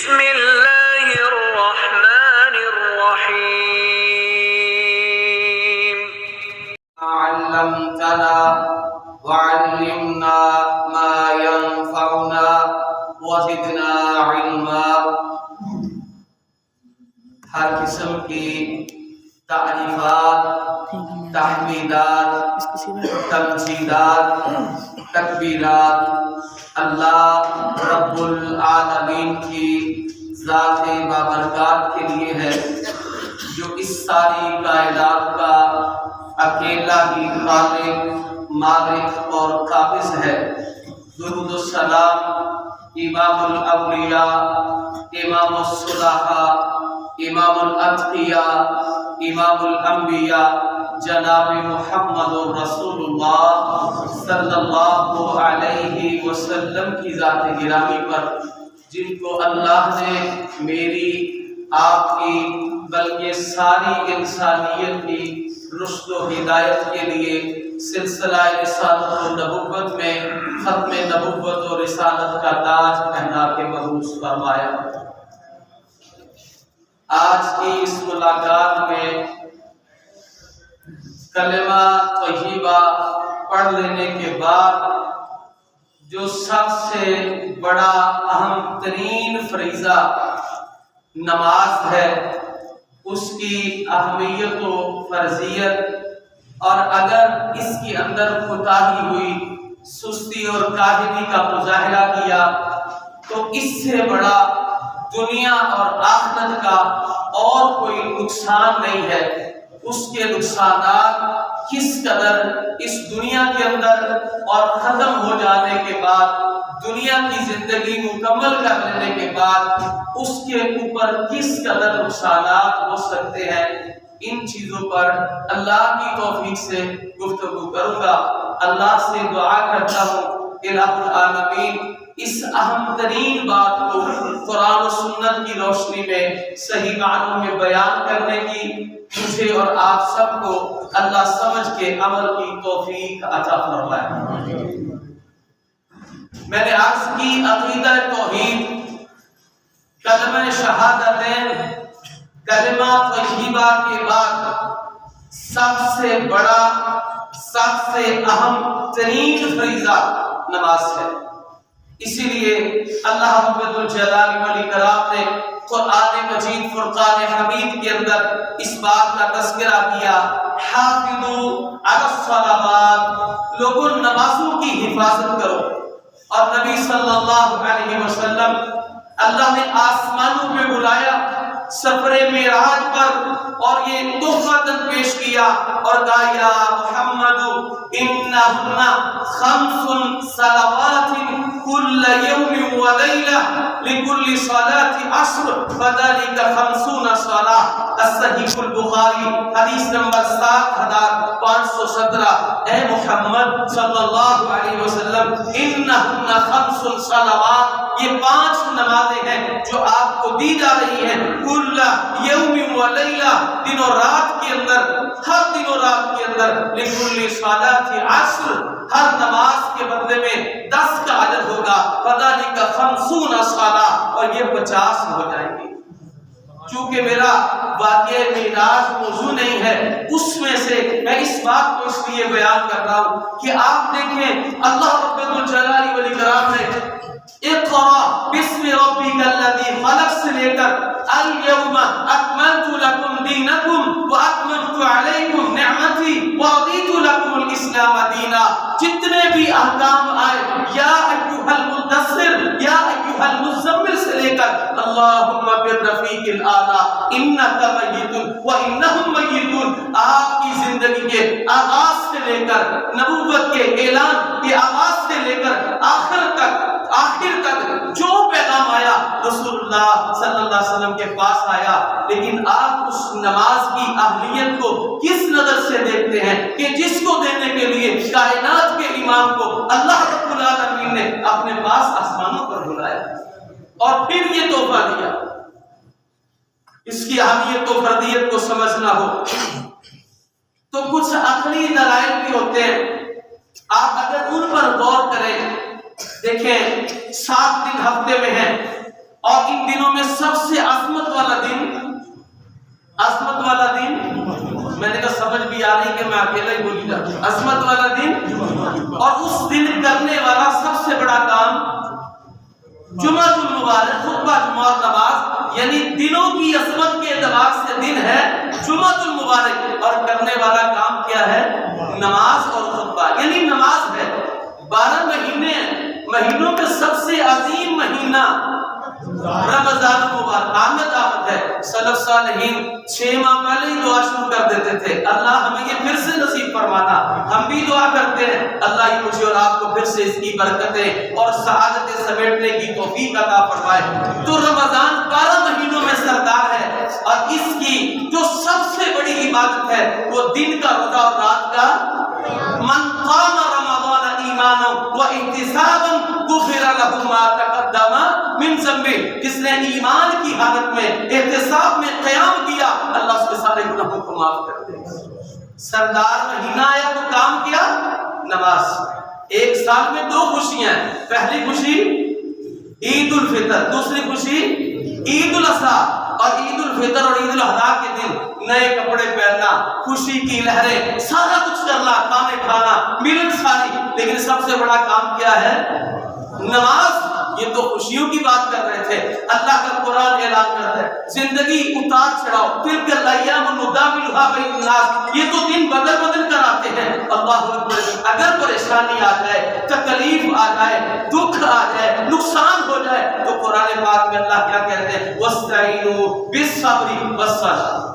بسم اللہ الرحمن الرحیم علمتنا وعلمنا ما ينفعنا وزدنا علما۔ ہر قسم کی تعریفات، تحمیدات، تمجیدات، تکبیرات اللہ رب العالمین کی ذات بابرکات کے لیے ہے، جو اس ساری کائنات کا اکیلا ہی خالق، مالک اور قابض ہے۔ درود و سلام امام الاولیاء، امام الصلحاء، امام الاتقیاء، امام الانبیاء جناب محمد رسول اللہ صلی اللہ علیہ وسلم کی ذات گرامی پر، جن کو اللہ نے میری، آپ کی، بلکہ ساری انسانیت کی رشد و ہدایت کے لیے سلسلہ رسالت و نبوت میں ختم نبوت و رسالت کا تاج پہنا کے مبعوث فرمایا۔ آج کی اس ملاقات میں کلمہ طیبہ پڑھ لینے کے بعد جو سب سے بڑا اہم ترین فریضہ نماز ہے، اس کی اہمیت و فرضیت، اور اگر اس کے اندر کوتاہی ہوئی، سستی اور کاہلی کا مظاہرہ کیا، تو اس سے بڑا دنیا اور آخرت کا اور کوئی نقصان نہیں ہے۔ اس کے نقصانات کس قدر اس دنیا کے اندر اور ختم ہو جانے کے بعد، دنیا کی زندگی مکمل کر لینے کے بعد اس کے اوپر کس قدر نقصانات ہو سکتے ہیں، ان چیزوں پر اللہ کی توفیق سے گفتگو کروں گا۔ اللہ سے دعا کرتا ہوں الہ العالمین اس اہم ترین بات کو قرآن و سنت کی روشنی میں صحیح معنوں میں بیان کرنے کی مجھے اور آپ سب کو اللہ سمجھ کے عمل کی توفیق عطا فرمائے۔ میں نے عرض کی عقیدہ توحید، کلمہ شہادتین، کلمہ طیبہ کے بعد سب سے بڑا، سب سے اہم ترین فریضہ نماز ہے۔ اسی لیے اللہ رب الجلال والاکرام نے قرآن مجید فرقان حمید کے اندر اس بات کا تذکرہ کیا، حافظوا علی الصلوات، لوگوں نمازوں کی حفاظت کرو۔ اور نبی صلی اللہ علیہ وسلم اللہ نے آسمانوں میں بلایا سفر معراج پر، اور یہ تحفہ پیش کیا اور کہا یا محمد انہن خمس صلوات کل یوم و لیلہ لکل صلاة عصر فذلك 50 صلاة۔ الصحیح البخاری حدیث نمبر 7517۔ اے محمد صلی اللہ علیہ وسلم، انہن خمس صلوات، یہ 5 نمازیں ہیں جو آپ کو دی جا رہی ہیں، کل یوم و لیلہ، دن و رات کے اندر، ہر دن و رات کے اندر، لکل صلاة عصر، ہر نماز کے بدلے میں 10 کا اجر ہوگا، فذلك 50 صلاة، اور یہ 50 ہو جائیں گے۔ چونکہ میرا واقعہ معراج موضوع نہیں ہے، اس میں سے میں اس بات کو اس لیے بیان کر رہا ہوں کہ آپ دیکھیں اللہ رب الجلال والاکرام نے اقرأ بسم ربک الذی خلق سے لے کر اليوم اکملت لکم دینکم واکملت علیکم نعمتی ورضیت لکم الاسلام دینا، جتنے بھی احکام آئے، یا ایھا المدثر، یا ایھا المزمل سے لے کر اللہم بالرفیق الاعلی انک میت وانہم میتون، آپ کی زندگی کے آغاز سے لے کر، نبوت کے اعلان کے آغاز سے لے کر آخر تک جو پیغام آیا رسول اللہ صلی اللہ علیہ وسلم کے پاس آیا، لیکن آپ اس نماز کی اہمیت کو کس نظر سے دیکھتے ہیں کہ جس کو دینے کے لیے کائنات کے امام کو اللہ رب العالمین نے اپنے پاس آسمانوں پر بلایا اور پھر یہ تحفہ دیا۔ اس کی اہمیت و فردیت کو سمجھنا ہو تو کچھ عقلی دلائل بھی ہوتے ہیں، آپ اگر ان پر غور کریں، دیکھیں 7 دن ہفتے میں ہیں اور ان دنوں میں میں نے کہا سمجھ بھی آ رہی کہ میں اکیلا ہی بولی جاتا ہوں. عظمت والا دن اور اس دن کرنے والا سب سے بڑا کام جمعہ المبارک، خطبہ جمعہ اور نماز، یعنی دنوں کی عظمت کے اعتبار سے دن ہے جمعہ المبارک، اور کرنے والا کام کیا ہے؟ نماز اور خطبہ. یعنی نماز ہے. 12 مہینوں میں سب سے عظیم مہینہ رمضان المبارک. آمد ہے. سلف صالحین 6 ماہ پہلے ہی دعا شروع کر دیتے تھے، اللہ ہمیں یہ پھر سے نصیب فرمانا. ہم بھی دعا کرتے ہیں اللہ ہی مجھے اور آپ کو پھر سے اس کی برکتیں اور سعادتیں سمیٹنے کی توفیق عطا فرمائے. تو رمضان 12 مہینوں میں سردار ہے، اور اس کی جو سب سے بڑی عبادت ہے وہ دن کا روزہ اور رات کا. من قام رمضان ایمانا واحتسابا غفر له ما تقدم من ذنبه. جس نے ایمان کی حالت میں احتساب میں قیام کیا اللہ اس کے سارے گناہوں کو معاف کر دے گا. سردار مہینہ آیا تو کام کیا؟ نماز. ایک سال میں 2 خوشیاں ہیں. پہلی خوشی عید الفطر، دوسری خوشی عید الاضحیٰ. اور عید الفطر اور عید الاضحیٰ کے دن نئے کپڑے پہننا، خوشی کی لہریں، سارا کچھ کرنا، کھانے کھانا، ملن ساری. لیکن سب سے بڑا کام کیا ہے؟ نماز. یہ تو خوشیوں کی بات کر رہے تھے. اللہ کا قرآن اعلان کرتا ہے زندگی اتار چڑھاؤ، تلک الایام نداولها بین الناس. یہ تو دن بدل بدل کر آتے ہیں. اللہ اکبر. اگر پریشانی آ جائے، تکلیف آ جائے، دکھ آ جائے، نقصان ہو جائے تو قرآن پاک میں اللہ کیا کہتے ہیں؟ واستعینوا بالصبر والصلاۃ.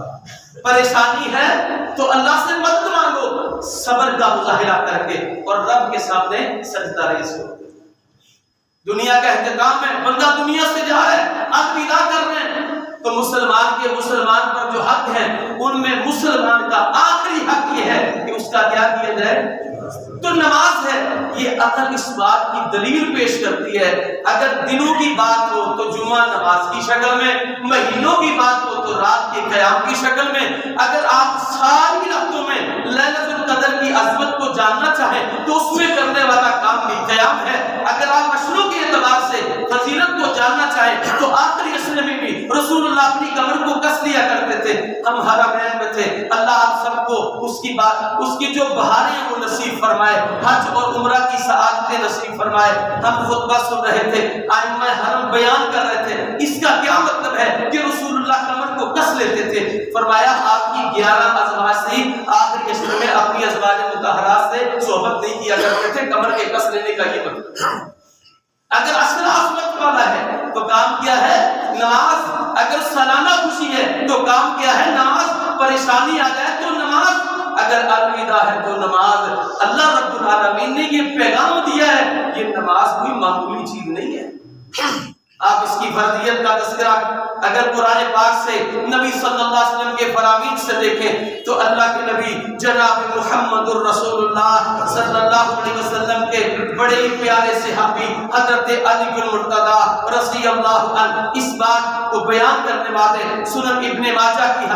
پریشانی ہے تو اللہ سے مدد مانگو صبر کا مظاہرہ کر کے، اور رب کے سامنے سجدہ ریز ہو. دنیا کا اہتمام ہے، بندہ دنیا سے جا رہا ہے، الوداع کر رہے ہیں، تو مسلمان پر جو حق ہیں ان میں مسلمان کا آخری حق یہ ہے کہ اس کا کیا کیا جائے؟ تو نماز ہے. یہ عقل اس بات کی دلیل پیش کرتی ہے اگر دنوں کی بات ہو تو جمعہ نماز کی شکل میں، مہینوں کی بات ہو تو رات کے قیام کی شکل میں. اگر آپ ساری راتوں میں لیلۃ القدر کی عظمت کو جاننا چاہیں تو اس میں کرنے والا کام بھی قیام ہے. اگر آپ اشروں کے اعتبار سے فضیلت کو جاننا چاہیں تو آخری عشرے میں بھی رسول اللہ اپنی کمر کو کس لیا کرتے تھے. ہم حرمین میں تھے. اللہ آپ سب کو اس کی جو بہاریں وہ نصیب فرمائے، حج اور عمرہ کی سعادتیں نصیب فرمائے. ہم خطبہ سن رہے تھے، ائمہ حرم بیان کر رہے تھے. اس کا کیا مطلب ہے کہ رسول اللہ کمر کو کس لیتے تھے. فرمایا آپ کی 11 ازواج سے آخری عشرے میں اپنی ازواج مطہرات سے صحبت نہیں کیا کرتے تھے. کمر کے کس لینے کا یہ مطلب. اگر اصل عظمت والا ہے تو کام کیا ہے؟ نماز. اگر سالانہ خوشی ہے تو کام کیا ہے؟ نماز. پریشانی آ جائے تو نماز. اگر الوداع ہے تو نماز. اللہ رب العالمین نے یہ پیغام دیا ہے. یہ نماز کوئی معمولی چیز نہیں ہے. آپ اس کی فرضیت کا تذکرہ اگر قرآن پاک سے نبی صلی اللہ علیہ وسلم کے فرامین سے دیکھیں تو اللہ کے نبی جناب محمد الرسول اللہ صلی اللہ علیہ وسلم کے بڑے ہی پیارے صحابی حضرت علی المرتضی رضی اللہ عنہ اس بات کو بیان کرنے والے سنن ابن ماجہ کی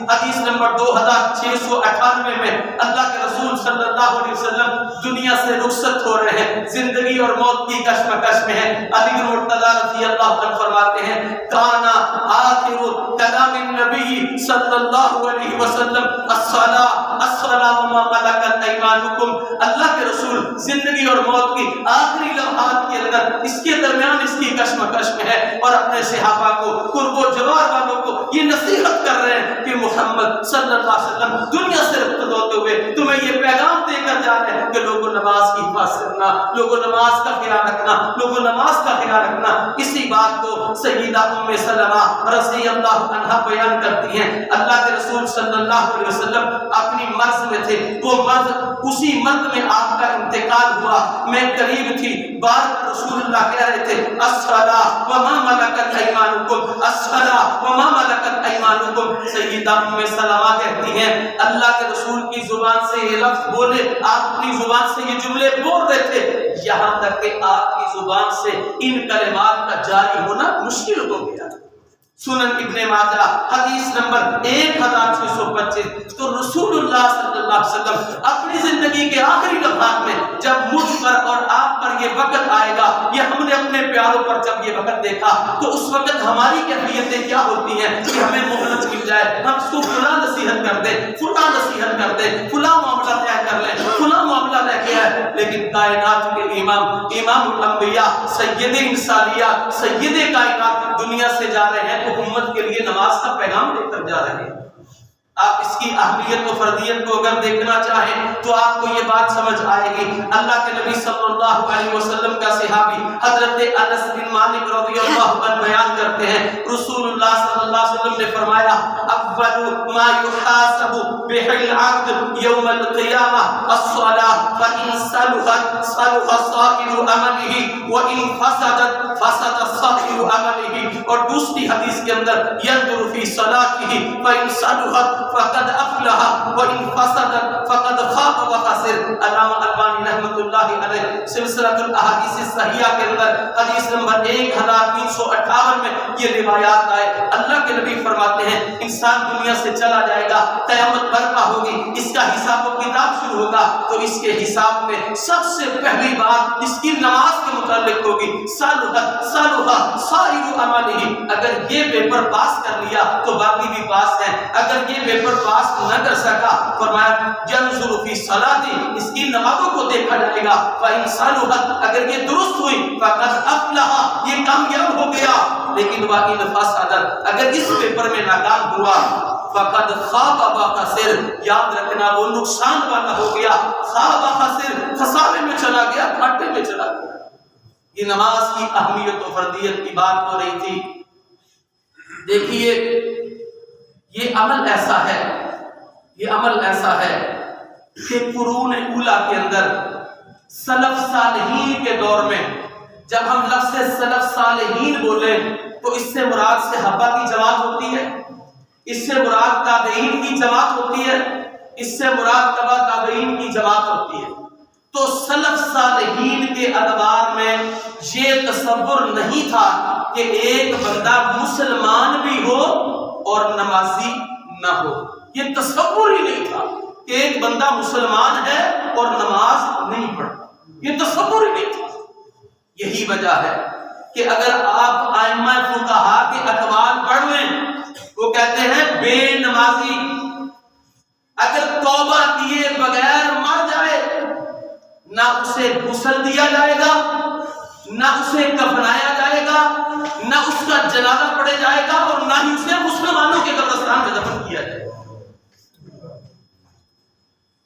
حدیث نمبر 2698 میں اللہ کے رسول صلی اللہ علیہ وسلم دنیا سے رخصت ہو رہے ہیں، زندگی اور موت کی کشمکش میں ہیں. علی المرتضی رضی اللہ عنہ فرماتے ہیں کانا آخر کلام النبی صلی اللہ علیہ وسلم الصلاۃ وما ملکت ایمانکم. اللہ کے رسول زندگی اور موت کی آخری لمحات کے اندر اس کے درمیان اس کی کشمکش میں ہے اور اپنے صحابہ کو قرب و جوار والوں کو یہ نصیحت کر رہے ہیں کہ محمد صلی اللہ علیہ وسلم دنیا سے رخصت ہوتے ہوئے تمہیں یہ پیغام دے کر جا رہے ہیں کہ لوگوں نماز کی حفاظت کرنا، لوگوں نماز کا خیال رکھنا، لوگوں نماز کا خیال رکھنا. اسی بات کو سیدہ ام سلمہ رضی اللہ عنہا بیان کرتی ہیں. اللہ کے رسول صلی اللہ علیہ وسلم اپنی مرض میں تھے. وہ مرض اسی مرض میں آپ کا انتقال ہوا. میں قریب تھی. بار بار رسول اللہ کہہ رہے تھے الصلاۃ وما ملکت ایمانکم، الصلاۃ وما ملکت ایمانکم. سیدہ ام سلمہ کہتی ہیں اللہ کے رسول کی زبان سے یہ لفظ بولے، آپ اپنی زبان سے یہ جملے بول رہے تھے یہاں تک کہ آپ کی زبان سے ان کلمات کا جاری ہونا مشکل ہو گیا. سنن ابن ماجہ حدیث نمبر 1625۔ تو رسول اللہ صلی اللہ علیہ وسلم اپنی زندگی کے آخری لمحات میں جب مجھ پر اور آپ پر یہ وقت آئے گا، یہ ہم نے اپنے پیاروں پر جب یہ وقت دیکھا تو اس وقت ہماری کیفیتیں کیا ہوتی ہیں کہ ہمیں مہلت مل جائے، ہم اس کو فلاں نصیحت کر دیں، فلاں نصیحت کر دیں، فلاں معاملہ طے کر لیں، فلاں معاملہ لے کے آئے۔ لیکن کائنات کے امام الانبیاء، سید انسانیہ، سید کائنات دنیا سے جا رہے ہیں تو امت کے لیے نماز کا پیغام لے کر جا رہے ہیں۔ آپ اس کی اہمیت و فردیت کو اگر دیکھنا چاہیں تو آپ کو یہ بات سمجھ آئے گی۔ اللہ کے نبی صلی اللہ علیہ وسلم کا صحابی حضرت انس بن مالک رضی اللہ عنہ بیان کرتے ہیں، رسول اللہ صلی اللہ علیہ وسلم نے فرمایا اول ما يحاسب به العبد يوم القيامة الصلاة فإن صلحت صلح سائر عمله وإن فسدت فسد سائر عمله۔ اور دوسری حدیث کے اندر ينظر في صلاته فإن صلحت فقد افلح وان فسدت فقد خاب وخسر۔ علامہ البانی رحمۃ اللہ علیہ سلسلہ الاحادیث الصحیحہ کے اندر حدیث نمبر 1358 میں یہ روایات آئے۔ اللہ کے نبی فرماتے ہیں انسان دنیا سے چلا جائے گا، قیامت برپا ہوگی، اس کا حساب و کتاب شروع ہوگا تو اس کے حساب میں سب سے پہلی بات اس کی نماز کے متعلق ہوگی، صلحت صلح سائر عملہ۔ اگر یہ پیپر پاس کر لیا تو باقی بھی پاس ہیں، اگر یہ پیپر پاس نہ کر سکا فرمایا ينظر في صلاته، اس کی نمازوں کو دیکھا جائے گا، فإن صلحت، اگر یہ درست ہوئی، فقد افلح، یہ کامیاب ہو گیا، لیکن وإن فسدت، اگر اس پیپر میں ناکام ہوا، فقد خاب وخسر، یاد رکھنا وہ نقصان والا ہو گیا، خاب وخسر، خسارے میں چلا گیا، گھاٹے میں چلا گیا۔ یہ نماز کی اہمیت و فردیت کی بات ہو رہی تھی۔ دیکھیے یہ عمل ایسا ہے کہ قرون اولا کے اندر سلف صالحین کے دور میں جب ہم لفظ سلف صالحین بولیں تو اس سے مراد صحابہ کی جماعت ہوتی ہے، اس سے مراد تابعین کی جماعت ہوتی ہے، اس سے مراد تبع تابعین کی جماعت ہوتی ہے۔ تو سلف صالحین کے ادوار میں یہ تصور نہیں تھا کہ ایک بندہ مسلمان بھی ہو اور نمازی نہ ہو، یہ تصور ہی نہیں تھا کہ ایک بندہ مسلمان ہے اور نماز نہیں پڑھتا، یہ تصور ہی نہیں تھا۔ یہی وجہ ہے کہ اگر آپ ائمہ فقہا کے اقوال پڑھ لیں، وہ کہتے ہیں بے نمازی اگر توبہ کیے بغیر مر جائے نہ اسے غسل دیا جائے گا، نہ اسے کفنایا جائے گا، نہ اس کا جنازہ پڑھا جائے گا، اور نہ ہی اسے مسلمانوں کے قبرستان میں دفن کیا جائے گا۔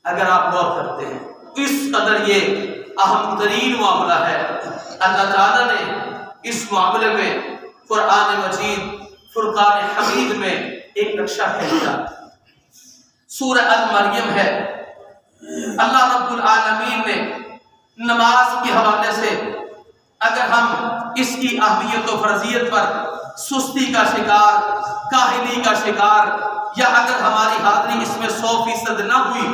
اگر آپ غور کرتے ہیں اس قدر یہ اہم ترین معاملہ ہے، اللہ تعالیٰ نے اس معاملے میں قرآن مجید فرقان حمید میں ایک نقشہ کھینچا۔ سورہ المریم ہے، اللہ رب العالمین نے نماز کے حوالے سے اگر ہم اس کی اہمیت و فرضیت پر سستی کا شکار، کاہلی کا شکار، یا اگر ہماری حاضری اس میں 100% نہ ہوئی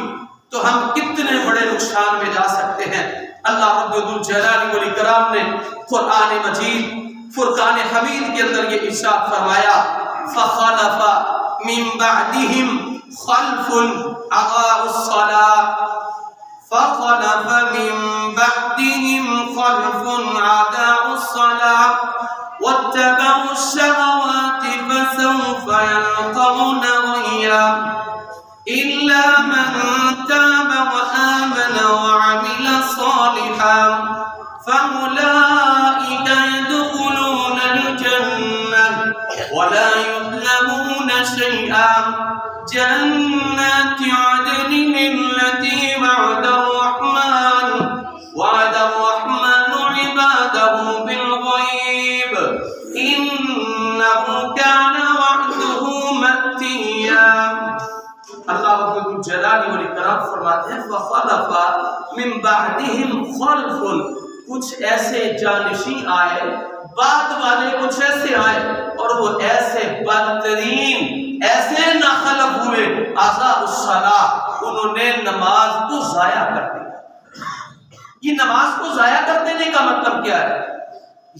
تو ہم کتنے بڑے نقصان میں جا سکتے ہیں۔ اللہ رب الجلال والاکرام نے قرآن مجید فرقان حمید کے اندر یہ ارشاد فرمایا فخلف من بعدهم خلف اضاعوا الصلاة فخلف من بعدهم خلف اضاعوا الصلاة واتبعوا الشهوات فسوف يلقون غيا إلا من تاب وآمن وعمل صالحا فأولئك يدخلون الجنة ولا يظلمون شيئا جنات عدن التي وعد الرحمن عباده بالغيب إنه كان وعده مأتيا۔ اللہ رب الجلال والاکرام فرماتے ہیں فخلف من بعدهم خلف، کچھ ایسے جانشین آئے، بعد والے کچھ ایسے آئے اور وہ ایسے بدترین، ایسے ناخلف ہوئے، اضاعوا الصلاۃ، انہوں نے نماز کو ضائع کر دیا۔ یہ نماز کو ضائع کر دینے کا مطلب کیا ہے؟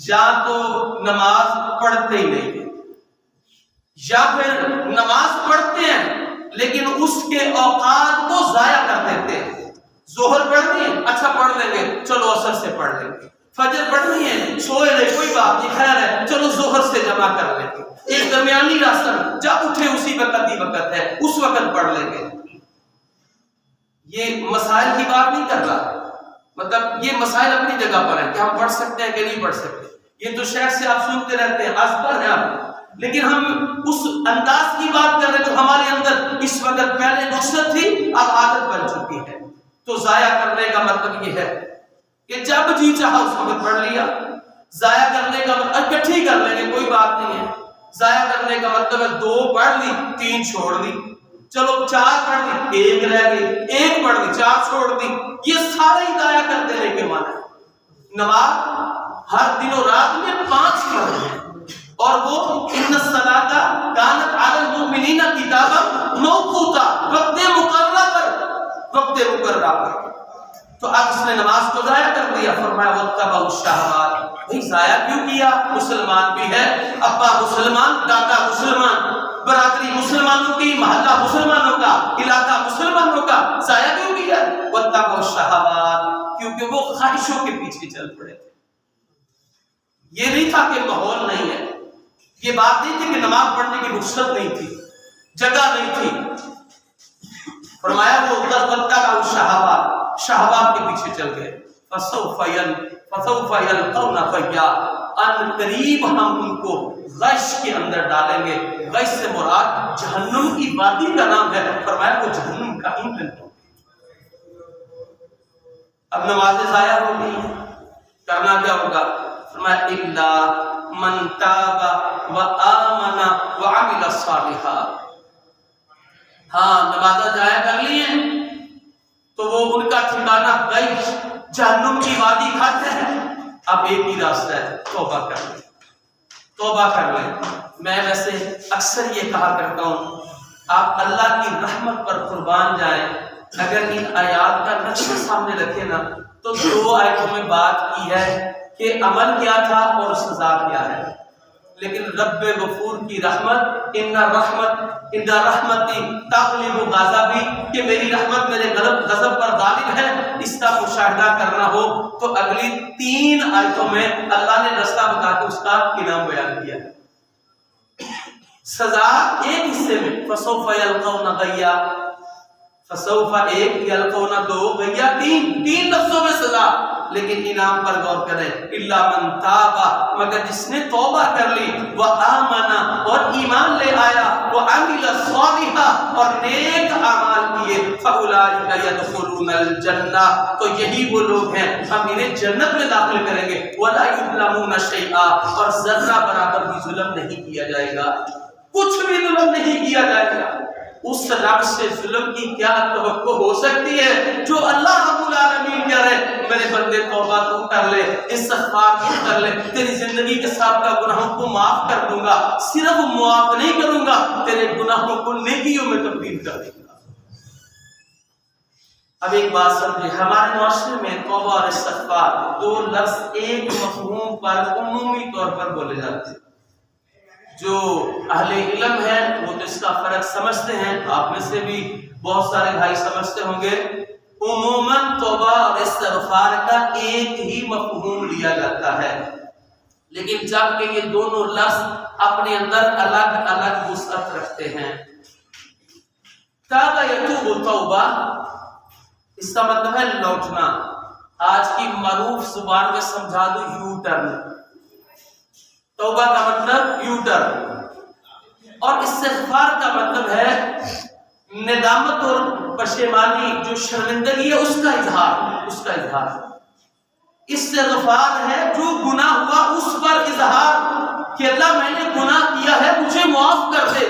یا تو نماز پڑھتے ہی نہیں، یا پھر نماز پڑھتے ہیں لیکن اس کے اوقات کو ضائع کر دیتے ہیں. ظہر پڑھنی ہے، اچھا پڑھ لیں گے، چلو عصر سے پڑھ لیں گے. فجر پڑھنی ہے، سوئے رہے کوئی بات نہیں، خیر ہے، چلو ظہر سے جمع کر لیں گے. ایک درمیانی راستہ، جب اٹھے اسی وقت ہی وقت ہے، اس وقت پڑھ لیں گے. یہ مسائل کی بات نہیں کر رہا، مطلب یہ مسائل اپنی جگہ پر ہیں کہ ہم پڑھ سکتے ہیں کہ نہیں پڑھ سکتے. یہ تو شیخ سے آپ سنتے رہتے ہیں، ازبر ہے آپ، لیکن ہم اس انداز کی بات کر رہے ہیں جو ہمارے اندر اس وقت پہلے نصرت تھی، اب عادت بن چکی ہے. تو ضائع کرنے کا مطلب یہ ہے کہ جب جی چاہا اس وقت پڑھ لیا. ضائع کرنے کا مطلب اکٹھی کر لیں گے، کوئی بات نہیں ہے. ضائع کرنے کا مطلب ہے 2 پڑھ لی، 3 چھوڑ دی، چلو 4 پڑھ لی، 1 رہ گئی، 1 پڑھ لی، 4 چھوڑ دی. یہ سارے ہی ضائع کر دینے کے معنی ہے. نماز ہر دن و رات میں 5 پڑھیں اور وہ ان الصلاۃ کانت علی المؤمنین کتابا موقوتا، وقت مقررہ پر. تو اب اس نے نماز کو ضائع کر دیا. فرمایا واتبعوا الشہوات. بھئی ضائع کیوں کیا؟ مسلمان بھی ہے، ابا مسلمان، دادا مسلمان، برادری مسلمانوں کی، محلہ مسلمانوں کا، علاقہ مسلمانوں کا، ضائع کیوں کیا؟ واتبعوا الشہوات، کیونکہ وہ خواہشوں کے پیچھے چل پڑے تھے. یہ نہیں تھا کہ ماحول نہیں ہے، یہ بات نہیں تھی کہ نماز پڑھنے کی رخصت نہیں تھی، جگہ نہیں تھی. فرمایا وہ واتبعوا الشہوات، شہوات کے پیچھے چل گئے. فسوف یلقون غیا، ان قریب ہم ان کو غش کے اندر ڈالیں گے. غش سے مراد جہنم کی وادی کا نام ہے. فرمایا وہ جہنم کا ایندھن ہو. اب نمازیں ضائع ہو گئی، کرنا کیا ہوگا؟ فرمایا الا من تاب وآمن وعمل صالحا. ہاں نمازیں ضائع کر لی ہیں تو وہ ان کا ٹھکانہ غش، جہنم کی وادی کھاتے ہیں. اب ایک ہی راستہ ہے، توبہ کر لیں، توبہ کر لیں. میں ویسے اکثر یہ کہا کرتا ہوں، آپ اللہ کی رحمت پر قربان جائیں. اگر ان آیات کا نقشہ سامنے رکھے نا تو 2 آیتوں میں بات کی ہے کہ عمل کیا تھا اور سزا کیا ہے. لیکن رب غفور کی رحمت، ان رحمتی تغلب غضبی، کہ میری رحمت میرے غضب پر غالب ہے، اس کا مشاہدہ کرنا ہو تو اگلی 3 آیتوں میں اللہ نے رستہ بتا کے اس کا انعام بیان کیا ہے. سزا ایک حصے میں فسوف یلقون غیا، فسوف 1، یلقون 2، غیا 3 لفظوں میں سزا. لیکن انعام پر غور کریں. الا من تاب، مگر جس نے توبہ کر لی، وآمن، اور ایمان لے آیا، وعمل صالحا، اور نیک اعمال کیے، فاولئک یدخلون الجنہ، تو یہی وہ لوگ ہیں ہم انہیں جنت میں داخل کریں گے. ولا یظلمون شیئا، اور ذرہ برابر بھی ظلم نہیں کیا جائے گا، کچھ بھی ظلم نہیں کیا جائے گا. اس رب سے ظلم کی کیا توقع ہو سکتی ہے جو اللہ رب العالمین کہہ رہے میرے بندے توبہ تو کر لے، استغفار تو کر لے، تیری زندگی کے سابقہ گناہوں کو معاف کر دوں گا. صرف معاف نہیں کروں گا، تیرے گناہوں کو نیکیوں میں تبدیل کر دوں گا. اب ایک بات سمجھے، ہمارے معاشرے میں توبہ اور استغفار 2 لفظ ایک مفہوم پر عمومی طور پر بولے جاتے ہیں. جو اہل علم ہیں وہ تو اس کا فرق سمجھتے ہیں، آپ میں سے بھی بہت سارے بھائی سمجھتے ہوں گے. عموماً توبہ اور استغفار کا ایک ہی مفہوم لیا جاتا ہے، لیکن جب کہ یہ دونوں لفظ اپنے اندر الگ الگ وسعت رکھتے ہیں. تاب یتوب توبہ، اس کا مطلب ہے لوٹنا. آج کی معروف زبان میں سمجھا دو یو ٹرن. توبہ کا مطلب یو ٹرن، اور استغفار کا مطلب ہے ندامت اور پشیمانی، جو شرمندگی ہے اس کا اظہار. استغفار ہے جو گناہ ہوا اس پر اظہار کہ اللہ میں نے گناہ کیا ہے، مجھے معاف کر دے.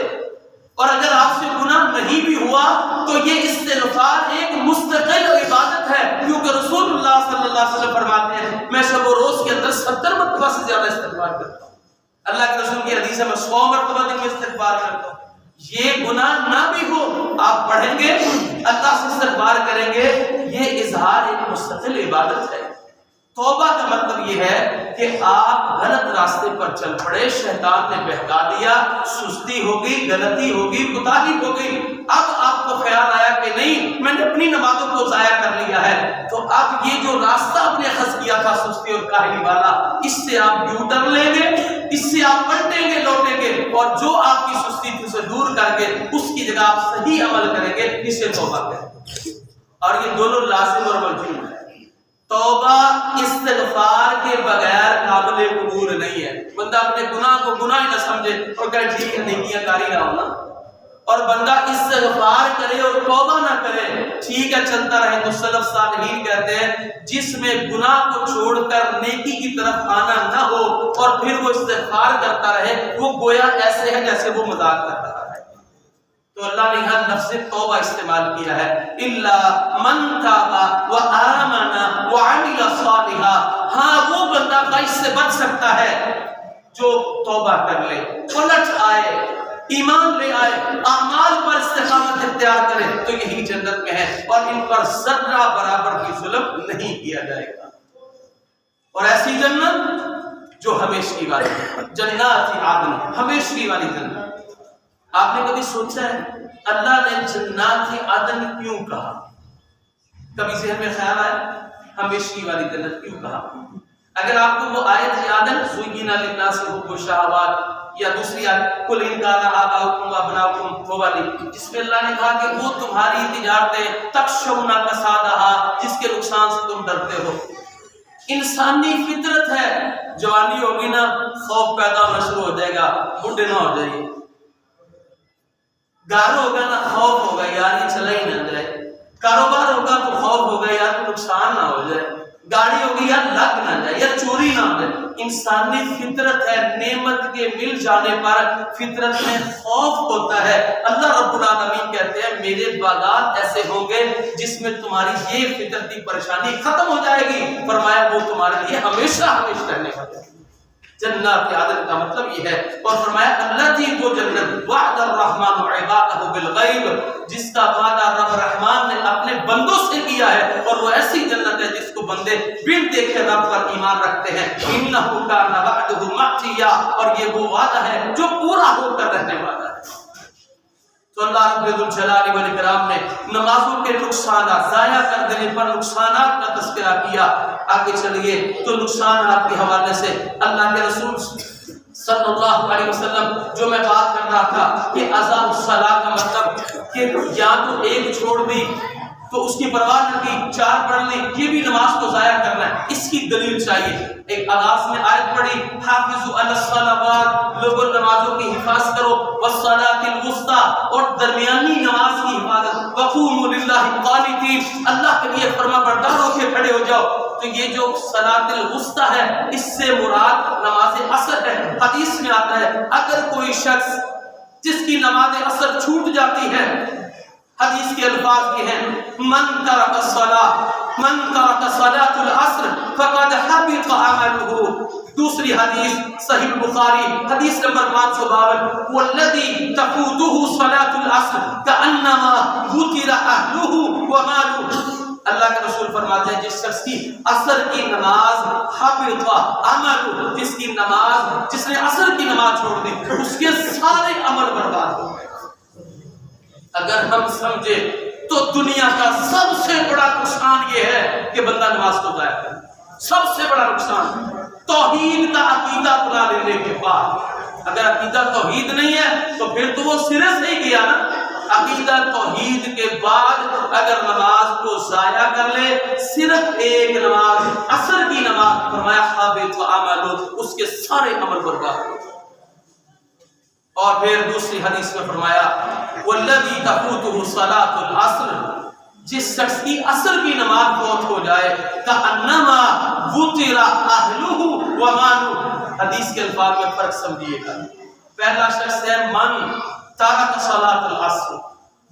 اور اگر آپ سے گناہ نہیں بھی ہوا تو یہ استغفار ایک مستقل عبادت ہے، کیونکہ رسول اللہ صلی اللہ علیہ وسلم فرماتے ہیں میں شب و روز کے اندر 70 مرتبہ سے زیادہ استغفار کرتا ہوں. اللہ کے رسول کی حدیث ہے میں 100 مرتبہ دن میں استغفار کرتا ہوں. یہ گناہ نہ بھی ہو آپ پڑھیں گے، اللہ سے استغفار کریں گے، یہ اظہار ایک مستقل عبادت ہے. توبہ کا مطلب یہ ہے کہ آپ غلط راستے پر چل پڑے، شیطان نے بہکا دیا، سستی ہو گئی، غلطی ہو گئی، کوتاہی ہو گئی، اب آپ کو خیال آیا کہ نہیں میں نے اپنی نمازوں کو ضائع کر لیا ہے، تو اب یہ جو راستہ آپ نے خس کیا تھا سستی اور کاہلی والا، اس سے آپ یو ٹرن لیں گے، اس سے آپ پلٹیں گے، لوٹیں گے، اور جو آپ کی سستی تھی اسے دور کر کے اس کی جگہ آپ صحیح عمل کریں گے، اسے توبہ کہیں گے۔ اور یہ دونوں لازم اور ملزوم ہے۔ توبہ استغفار کے بغیر قابل قبول نہیں ہے۔ بندہ اپنے گناہ کو گناہ ہی نہ سمجھے اور کہے ٹھیک ہے نیکیاں کاری رہا ہوں نا، اور بندہ استغفار کرے اور توبہ نہ کرے، ٹھیک ہے چلتا رہے، تو سلف صالحین کہتے ہیں جس میں گناہ کو چھوڑ کر نیکی کی طرف آنا نہ ہو اور پھر وہ استغفار کرتا رہے، وہ گویا ایسے ہے جیسے وہ مذاق کرتا رہا ہے۔ تو اللہ نے ہر لفظ توبہ استعمال کیا ہے، الا من تاب وآمن وعمل صالحا، ہاں وہ بندہ خواہش سے بچ سکتا ہے جو توبہ کر لے، پلٹ آئے، ایمان لے آئے، اعمال پر استقامت اختیار کرے، تو یہی جنت میں ہے، اور ان پر ذرہ برابر بھی ظلم نہیں کیا جائے گا۔ اور ایسی جنت جو ہمیشگی والی جنات عدن، ہمیشگی والی جنت۔ آپ نے کبھی سوچا ہے اللہ نے جنات عدن کیوں کہا؟ کبھی ذہن میں خیال آیا ہمیشگی والی جنت کیوں کہا؟ اگر آپ کو وہ آیت یاد ہے زُیِّنَ لِلنَّاسِ حُبُّ الشَّهَوَاتِ، یا دوسری آیت قُلْ إِنْ كَانَ آبَاؤُكُمْ وَأَبْنَاؤُكُمْ، وہ والی جس میں اللہ نے کہا کہ وہ تمہاری تجارتیں تَخْشَوْنَ كَسَادَهَا، جس کے نقصان سے تم ڈرتے ہو۔ انسانی فطرت ہے، جوانی ہوگی نا خوف پیدا ہونا شروع ہو جائے گا، بڈھے نہ ہو جائیے، گھر ہوگا نا خوف ہوگا یار یہ چلا ہی نہ جائے، کاروبار ہوگا تو خوف ہوگا یار تو نقصان نہ ہو جائے، گاڑی ہوگی یار لگ نہ جائے یا چوری نہ ہو جائے۔ انسانی فطرت ہے، نعمت کے مل جانے پر فطرت میں خوف ہوتا ہے۔ اللہ رب العالمین کہتے ہیں میرے باغات ایسے ہوں گے جس میں تمہاری یہ فطرتی پریشانی ختم ہو جائے گی، فرمایا وہ تمہارے لیے ہمیشہ ہمیشہ رہنے والے ہیں۔ جنات عدن کا مطلب یہ ہے، اور فرمایا اللہ تھی وہ جنت وعد الرحمن عبادہ بالغیب، جس کا وعدہ رب رحمان نے اپنے بندوں سے کیا ہے، اور وہ ایسی جنت ہے جس کو بندے بن دیکھے رب پر ایمان رکھتے ہیں۔ انہ کان وعدہ مأتیا، اور یہ وہ وعدہ ہے جو پورا ہو کر رہنے والا ہے۔ تو اللہ رب الجلال والاکرام نے نمازوں کے نقصانات، ضائع کر دینے پر نقصانات کا تذکرہ کیا۔ آگے چلیے تو نقصانات کے حوالے سے اللہ کے رسول صلی اللہ علیہ وسلم جو میں بات کر رہا تھا کہ اضاء الصلاۃ کا مطلب کہ یا تو ایک چھوڑ دی تو اس کی پرواہ نہ کی، چار پڑھ لی، یہ بھی نماز کو ضائع کرنا ہے، اس کی دلیل چاہیے۔ ایک آغاز میں آیت پڑھی حافظوا علی الصلوات، لوگوں نمازوں کی حفاظت کرو، والصلاۃ الوسطی، اور درمیانی نماز کی حفاظت، وقوموا للہ قانتین، اللہ کے لیے فرما بردار ہو کے کھڑے ہو جاؤ۔ تو یہ جو صلاۃ الوسطی ہے اس سے مراد نماز عصر ہے۔ حدیث میں آتا ہے اگر کوئی شخص جس کی نماز عصر چھوٹ جاتی ہے، حدیث کے الفاظ یہ ہیں من ترک صلاۃ العصر فقد حبط عمله۔ دوسری حدیث صحیح بخاری حدیث نمبر 552، والذی تفوته صلاۃ العصر کانما وتر اهله وماله۔ اللہ کے رسول فرماتے ہیں جس شخص کی عصر کی نماز حبط عمل، جس نے عصر کی نماز چھوڑ دی اس کے سارے عمل برباد ہو گئے۔ اگر ہم سمجھے تو دنیا کا سب سے بڑا نقصان یہ ہے کہ بندہ نماز کو ضائع کرے، سب سے بڑا نقصان توحید کا عقیدہ اپنا لینے کے بعد۔ اگر عقیدہ توحید نہیں ہے تو پھر تو وہ سرے سے ہی گیا نا۔ عقیدہ توحید کے بعد اگر نماز کو ضائع کر لے، صرف ایک نماز عصر کی نماز، فرمایا حابط عمل، اس کے سارے عمل برباد ہو گئے۔ اور پھر دوسری حدیث میں فرمایا والذی تفوتہ صلاۃ العصر، جس شخص کی عصر کی نماز فوت ہو جائے کانما وتر اہلہ ومالہ۔ حدیث کے الفاظ میں فرق سمجھیے گا۔ پہلا شخص ہے من ترک صلاۃ العصر،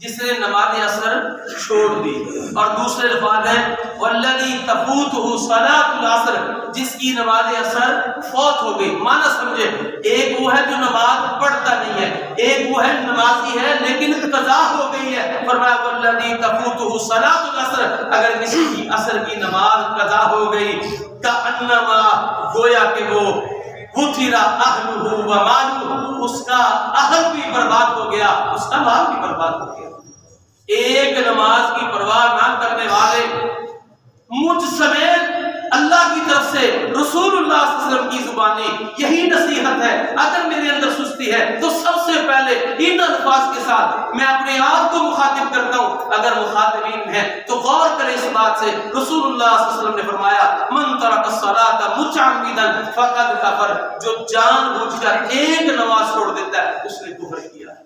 جس نے نماز عصر چھوڑ دی، اور دوسرے الفاظ ہیں والذی تفوتہ صلاۃ العصر، جس کی نماز عصر فوت ہو گئی۔ معنی سمجھے، ایک وہ ہے جو نماز پڑھتا نہیں ہے، ایک وہ ہے نمازی ہے لیکن قضا ہو گئی ہے۔ فرمایا والذی تفوتہ صلاۃ العصر، اگر کسی کی عصر کی نماز قضا ہو گئی کأنما گویا کہ وہ وطر اہلہ و مالہ، اس کا اہل بھی برباد ہو گیا، اس کا مال بھی برباد ہو گیا۔ ایک نماز کی پرواہ نہ کرنے والے، مجھ سمیت اللہ کی طرف سے رسول اللہ صلی اللہ علیہ وسلم کی زبانی یہی نصیحت ہے، اگر میرے اندر سستی ہے تو سب سے پہلے ان الفاظ کے ساتھ میں اپنے آپ کو مخاطب کرتا ہوں۔ اگر مخاطبین ہیں تو غور کریں اس بات سے، رسول اللہ صلی اللہ علیہ وسلم نے فرمایا من ترک الصلاۃ متعمدا فقد کفر، جو جان بوجھ کر ایک نماز چھوڑ دیتا ہے اس نے کفر کیا ہے۔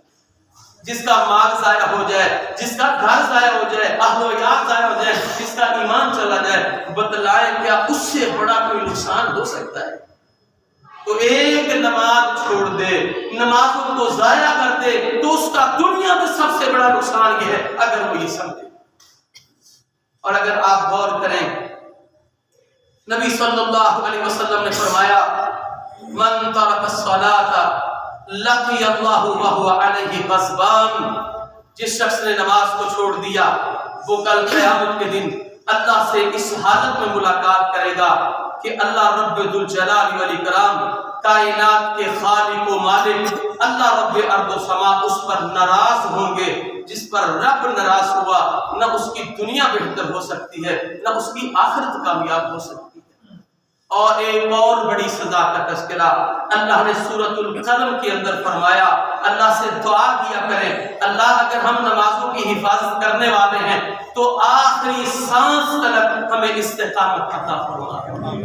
جس کا مال ضائع ہو جائے، جس کا گھر ضائع ہو جائے، اہل و عیال ضائع ہو جائے، جس کا ایمان چلا جائے، بتلائیں کیا اس سے بڑا کوئی نقصان ہو سکتا ہے؟ تو ایک نماز چھوڑ دے، نمازوں کو ضائع کر دے تو اس کا دنیا میں سب سے بڑا نقصان یہ ہے اگر وہ یہ سمجھے۔ اور اگر آپ غور کریں، نبی صلی اللہ علیہ وسلم نے فرمایا من ترک الصلاۃ لقی اللہ وہو علیہ غضبان، جس شخص نے نماز کو چھوڑ دیا وہ کل قیامت کے دن اللہ سے اس حالت میں ملاقات کرے گا کہ اللہ رب ذوالجلال والاکرام، کائنات کے خالق و مالک اللہ رب ارض و سما اس پر ناراض ہوں گے۔ جس پر رب ناراض ہوا نہ اس کی دنیا بہتر ہو سکتی ہے نہ اس کی آخرت کامیاب ہو سکتی ہے۔ اور ایک اور بڑی سزا کا تذکرہ اللہ نے سورۃ القلم کے اندر فرمایا، اللہ سے دعا کیا کریں اللہ اگر ہم نمازوں کی حفاظت کرنے والے ہیں تو آخری سانس تک ہمیں استقامت عطا فرما،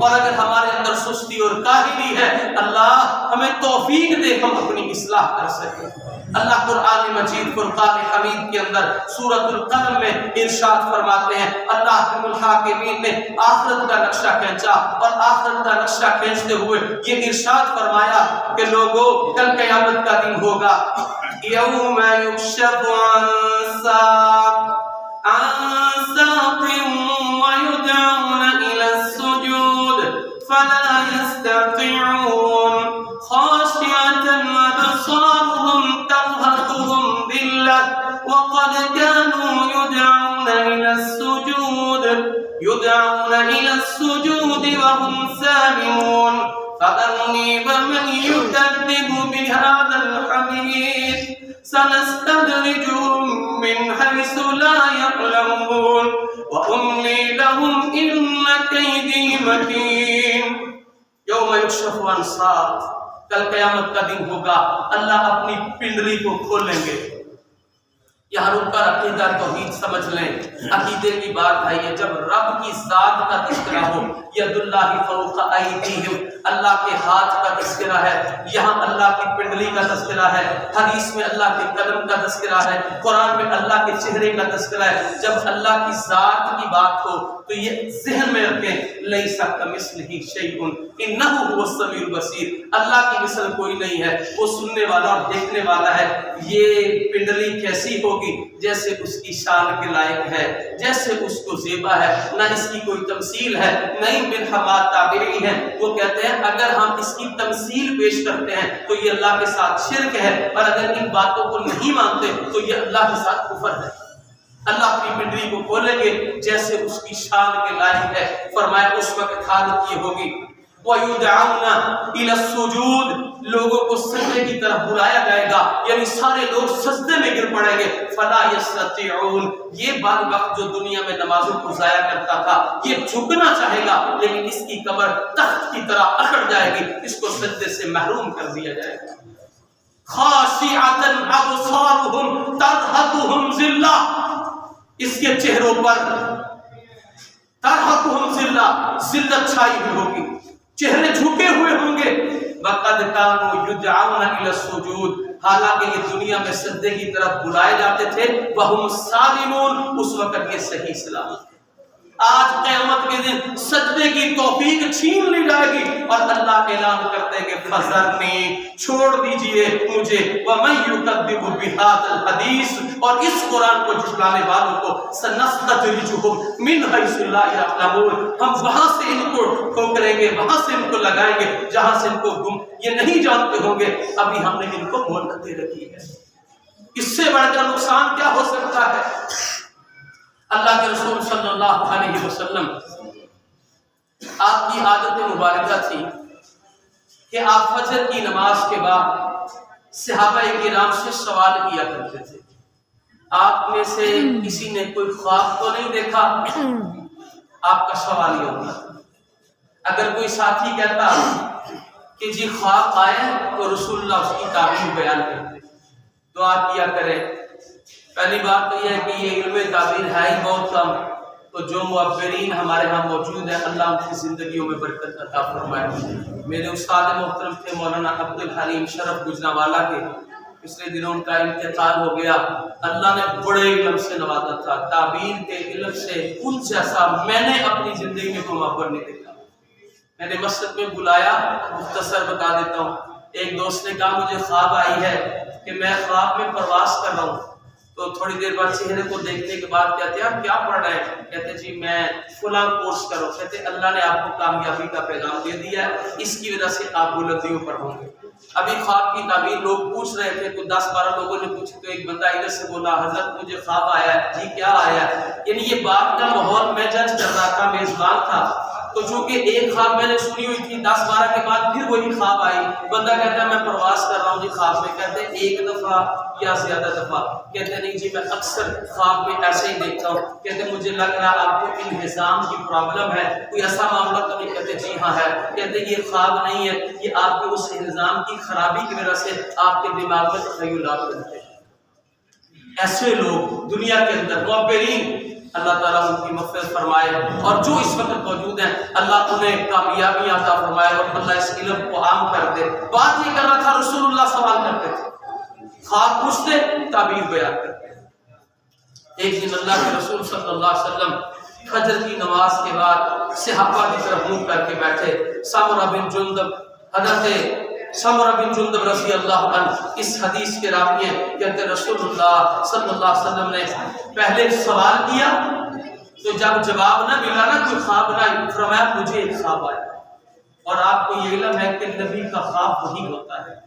اور اگر ہمارے اندر سستی اور کاہلی ہے اللہ ہمیں توفیق دے ہم اپنی اصلاح کر سکیں۔ اللہ قرآن مجید فرقان حمید کے اندر سورۃ القلم میں ارشاد فرماتے ہیں، اللہ حکم الحاکمین نے آخرت کا نقشہ کھینچا اور آخرت کا نقشہ کھینچتے ہوئے یہ ارشاد فرمایا کہ لوگوں کل قیامت کا دن ہوگا، یوم یکشف عن ساق ویدعون الی السجود فلا یستطیعون خاشعة أبصارهم ترهقهم ذلة وقد كانوا يدعون إلى السجود وهم سالمون فذرني ومن يكذب بهذا الحديث سنستدرجهم من حيث لا يعلمون وأملي لهم إن كيدي متين۔ یوم یکشف عن ساق، کل قیامت کا دن ہوگا، اللہ اپنی پنڈلی کو کھولیں گے۔ یہاں رک کر عقیدہ توحید سمجھ لیں، عقیدے کی بات ہے یہ جب رب کی ذات کا تذکرہ ہو، ید اللہ فوق ایدیہم، اللہ کے ہاتھ کا تذکرہ ہے، یہاں اللہ کی پنڈلی کا تذکرہ ہے، حدیث میں اللہ کے قدم کا تذکرہ ہے، قرآن میں اللہ کے چہرے کا تذکرہ ہے۔ جب اللہ کی ذات کی بات ہو تو یہ ذہن میں رکھیں، لیس کمثلہ شیء انہ هو السمیع البصیر، اللہ کی مثل کوئی نہیں ہے، وہ سننے والا اور دیکھنے والا ہے۔ یہ پنڈلی کیسی ہوگی؟ جیسے اس کی شان کے لائق ہے، جیسے اس کو زیبا ہے، نہ اس کی کوئی تمثیل ہے، نہیں بن حماد تابعی ہے، وہ کہتے ہیں اگر ہم اس کی تمثیل پیش کرتے ہیں تو یہ اللہ کے ساتھ شرک ہے، اور اگر ان باتوں کو نہیں مانتے تو یہ اللہ کے ساتھ کفر ہے۔ اللہ اپنی پنڈلی کو کھولیں گے جیسے اس کی شان کے لائق ہے، فرمایا اس وقت حالت یہ ہوگی وَيُدْعَوْنَ إِلَى السُّجُودِ، لوگوں کو سجدے کی طرف بلایا جائے گا، یعنی سارے لوگ سجدے میں گر پڑیں گے۔ فَلَا يَسْتَطِيعُونَ، یہ بعض وقت جو دنیا میں نمازوں کو ضائع کرتا تھا یہ جھکنا چاہے گا لیکن اس کی کمر تخت کی طرح اکڑ جائے گی، اس کو سجدے سے محروم کر دیا جائے گا۔ خَاشِعَةً أَبْصَارُهُمْ تَرْهَقُهُمْ ذِلَّةٌ، اس کے چہروں پر تَرْهَقُهُمْ ذِلَّةٌ، ذلت چھائی ہوئی ہوگی، چہرے جھکے ہوئے ہوں گے۔ وَقَدْ كَانُوا يُدْعَوْنَ إِلَى السُّجُودِ، حالانکہ یہ دنیا میں سجدے کی طرف بلائے جاتے تھے، وَهُمْ سَالِمُونَ، اس وقت یہ صحیح سلامت ہے۔ آج قیامت کے دن سجدے کی توفیق چھین لی جائے گی اور اللہ اعلان کر دیں گے فَذَرْنِي، چھوڑ دیجئے مجھے، وَمَن يُكَذِّبُ بِهَذَا الْحَدِيثِ، اور اس قرآن کو جھٹلانے والوں کو سَنَسْتَدْرِجُهُمْ مِنْ حَيْثُ لَا يَعْلَمُونَ، ہم وہاں سے ان کو ٹھوکریں گے، وہاں سے ان کو لگائیں گے جہاں سے ان کو یہ نہیں جانتے ہوں گے، ابھی ہم نے ان کو مہلت دے رکھی ہے۔ اس سے بڑھ کر نقصان کیا ہو سکتا ہے؟ اللہ کے رسول صلی اللہ علیہ وسلم آپ کی عادت مبارکہ تھی کہ آپ فجر کی نماز کے بعد صحابہ کرام سے سوال کیا کرتے تھے۔ آپ میں سے کسی نے کوئی خواب تو نہیں دیکھا؟ آپ کا سوال یہ ہوتا تھا۔ اگر کوئی ساتھی کہتا کہ جی خواب آئے تو رسول اللہ اس کی تعبیر بیان کرتے، دعا کیا کرے۔ پہلی بات تو یہ ہے کہ یہ علم تعبیر ہے ہی بہت کم، تو جو معبرین ہمارے ہاں موجود ہیں اللہ ان کی زندگیوں میں برکت عطا فرمائے۔ میرے استاد محترم تھے مولانا عبدالحلیم شرف گجرانوالہ کے، پچھلے دنوں ان کا انتقال ہو گیا۔ اللہ نے بڑے علم سے نوازا تھا، تعبیر کے علم سے ان جیسا میں نے اپنی زندگی میں کوئی معبر نہیں دیکھا۔ میں نے مسجد میں بلایا، مختصر بتا دیتا ہوں۔ ایک دوست نے کہا مجھے خواب آئی ہے کہ میں خواب میں پرواز کر رہا ہوں، تو تھوڑی دیر بعد چہرے کو دیکھنے کے بعد کہتے ہیں آپ کیا پڑھ رہے ہیں؟ کہتے جی میں فلاں کورس کر رہا ہوں۔ کہتے اللہ نے آپ کو کامیابی کا پیغام دے دیا ہے، اس کی وجہ سے آپ بلندیوں پر ہوں گے۔ ابھی خواب کی تعبیر لوگ پوچھ رہے تھے، تو 10-12 لوگوں نے پوچھی، تو ایک بندہ ادھر سے بولا حضرت مجھے خواب آیا ہے۔ جی کیا آیا ہے؟ یعنی یہ بات کا ماحول میں جج کر رہا تھا، میزبان تھا، تو چونکہ ایک خواب میں نے سنی ہوئی تھی، 10-12 کے بعد پھر وہی خواب آئی۔ بندہ کہتا ہے میں پرواز کر رہا ہوں جی خواب میں۔ کہتے ہیں ایک دفعہ یا زیادہ دفعہ؟ کہتے ہیں نہیں جی میں اکثر خواب میں ایسے ہی دیکھتا ہوں۔ کہتے ہیں مجھے لگ رہا آپ کو انہضام کی پرابلم ہے، کوئی ایسا معاملہ تو نہیں؟ کہتے جی ہاں ہے۔ کہتے ہیں یہ خواب نہیں ہے، یہ آپ کے اس انہضام کی خرابی کی وجہ سے آپ کے دماغ میں تخیلات بنتے ہیں۔ ایسے لوگ دنیا کے اندر معبرین، اللہ تعالیٰ ان کی مغفرت فرمائے، اور جو اس وقت موجود ہیں اللہ انہیں کامیابی عطا فرمائے، اور اللہ اس علم کو عام کر دے۔ بات یہ کر رہا تھا، رسول اللہ سوال کرتے تھے، خواب پوچھتے، تعبیر بیان کرتے۔ ایک دن اللہ کے رسول صلی اللہ علیہ وسلم فجر کی نماز کے بعد صحابہ کی طرف منہ کر کے بیٹھے۔ سمرہ بن جندب، حضرت سمرہ بن جندب رضی اللہ عنہ اس حدیث کے راوی ہیں، کہتے رسول اللہ صلی اللہ علیہ وسلم نے پہلے سوال کیا، تو جب جواب نہ ملا نا، کوئی خواب نہ، فرمایا مجھے ایک خواب آیا، اور آپ کو یہ علم ہے کہ نبی کا خواب وہی ہوتا ہے۔